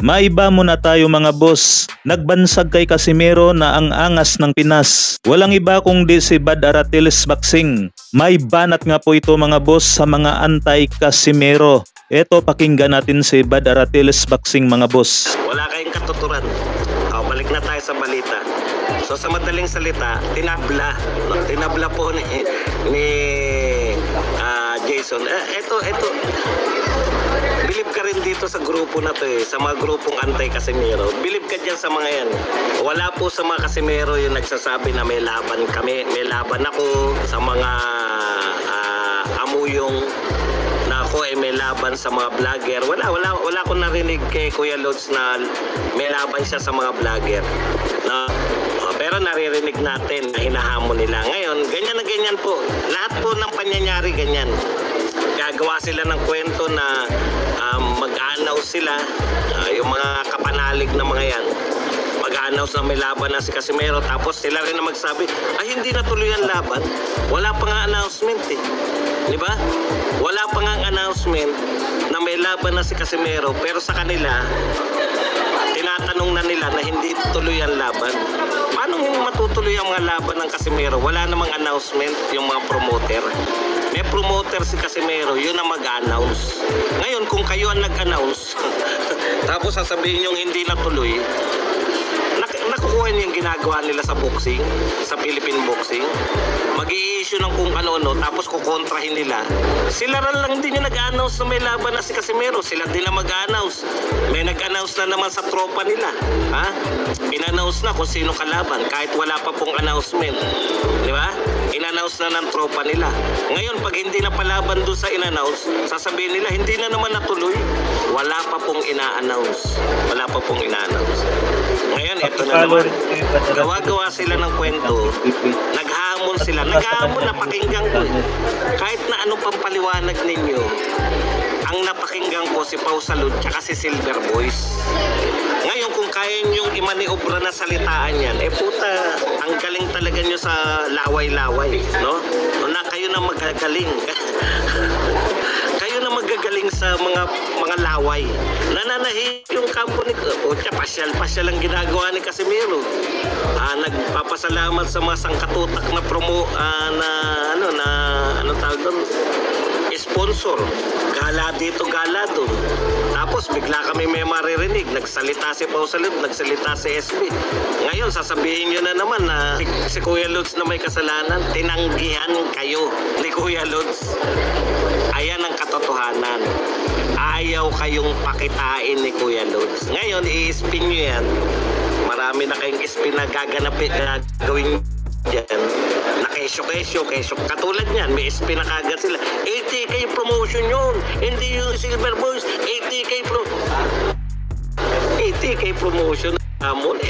Maiba muna tayo mga boss. Nagbansag kay Casimero na ang angas ng Pinas. Walang iba kundi si Bad Aratiles Boxing. May banat nga po ito mga boss sa mga anti-Casimero. Eto, pakinggan natin si Bad Aratiles Boxing mga boss. Wala kayong katuturan. Balik na tayo sa balita. So sa madaling salita, tinabla. Tinabla po ni Jason. Ito. Bilib ka rin dito sa grupo na to sa mga grupong anti-Casimero. Bilib ka dyan sa mga yan. Wala po sa mga Casimero yung nagsasabi na may laban kami, may laban ako sa mga amuyong na ako may laban sa mga vlogger. Wala ko narinig kay Kuya Lods na may laban siya sa mga vlogger. Pero naririnig natin na hinahamon nila. Ngayon, ganyan na ganyan po. Lahat po ng panyanyari ganyan. Gagawa sila ng kwento na mag-announce sila, yung mga kapanalig na mga yan, mag-announce na may laban na si Casimero, tapos sila rin na magsabi, ay hindi natuloy ang laban. Wala pa nga announcement di ba? Wala pa nga announcement na may laban na si Casimero, pero sa kanila tinatanong na nila na hindi tuloy ang laban. Paano hindi matutuloy ang mga laban ng Casimero? Wala namang announcement yung mga promoter. May promoter si Casimero, yun ang mag-announce. Ngayon, kung kayo ang nag-announce, tapos sasabihin yung hindi natuloy, nakukuha niyo yung ginagawa nila sa boxing, sa Philippine boxing. Mag-i-issue ng kung ano-ano, tapos kukontrahin nila. Sila lang din yung nag-announce na may laban na si Casimero. Sila din lang mag-announce. May nag-announce na naman sa tropa nila. In-announce na kung sino kalaban, kahit wala pa pong announcement. Di ba? In-announce na ng tropa nila. Ngayon, pag hindi na palaban doon sa in-announce, sasabihin nila, hindi na naman natuloy. Wala pa pong ina-announce. Wala pa pong ina-announce. Ngayon, ito na naman. Gawa-gawa sila ng kwento. Naghamon sila. Naghamon, napakinggan ko. Kahit na anong pampaliwanag ninyo, ang napakinggan ko si Pau Salud tsaka si Silver Boys. Ngayon, kung kaya nyo imaniobra na salitaan yan, puta, ang galing talaga nyo sa laway-laway, no? Na kayo na magagaling. Kayo na magagaling sa mga laway. Nananahi yung kampo ni pasyal ang ginagawa ni Casimero. Nagpapasalamat sa mga sangkatutak na ano tawag doon? Sponsor. Gala dito, gala doon. Tapos bigla kami may maririnig. Nagsalita si Pau Salud, nagsalita si SB. Ngayon, sasabihin nyo na naman na si Kuya Lods na may kasalanan. Tinanggihan kayo ni Kuya Lods. Ayan ang katotohanan. Ayaw kayong pakitain ni Kuya Lods. Ngayon, i-spin nyo yan. Marami na kayong spin na gagawin dyan. Na kesyo. Katulad niyan, may spin na kagad sila. 80K promotion yun. Hindi yung Silver Boys. 80K promotion.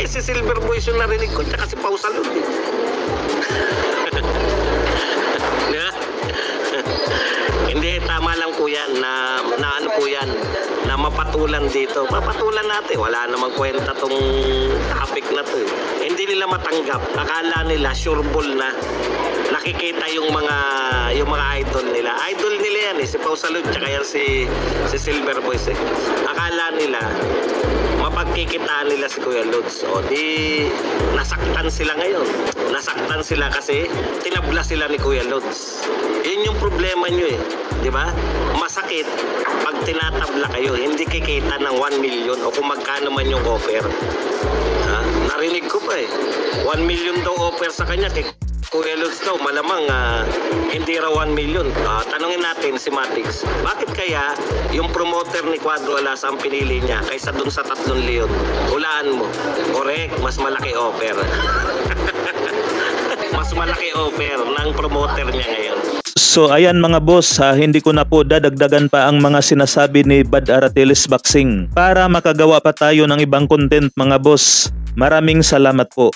Si Silver Boys yung narinig ko, tsaka si Pau Salud. Hindi, tama lang po yan na ano po yan, na mapatulan dito. Mapatulan natin. Wala namang kwenta tong topic na to. Hindi nila matanggap. Akala nila sure ball na. Nakikita yung mga idol nila. Idol nila yan si Pau Salud tsaka yan si Silver Boys Akala nila mapagkikitaan nila si Kuya Lods. Di nasaktan sila ngayon. Nasaktan sila kasi tinabla sila ni Kuya Lods. Yun yung problema nyo di ba? Masakit pag tinatabla kayo, hindi kikita ng 1 million o kung magkano man yung offer. Narinig ko pa 1 million daw offer sa kanya kay Kuya Lods daw, malamang hindi raw 1 million. Tanungin natin si Matix, bakit kaya yung promoter ni Cuadro Alas ang pinili niya kaysa dun sa 3 Leon? Hulaan mo. Correct, mas malaki offer. Mas malaki offer ng promoter niya ngayon. So ayan mga boss, hindi ko na po dadagdagan pa ang mga sinasabi ni Bad Aratiles Boxing para makagawa pa tayo ng ibang content mga boss. Maraming salamat po.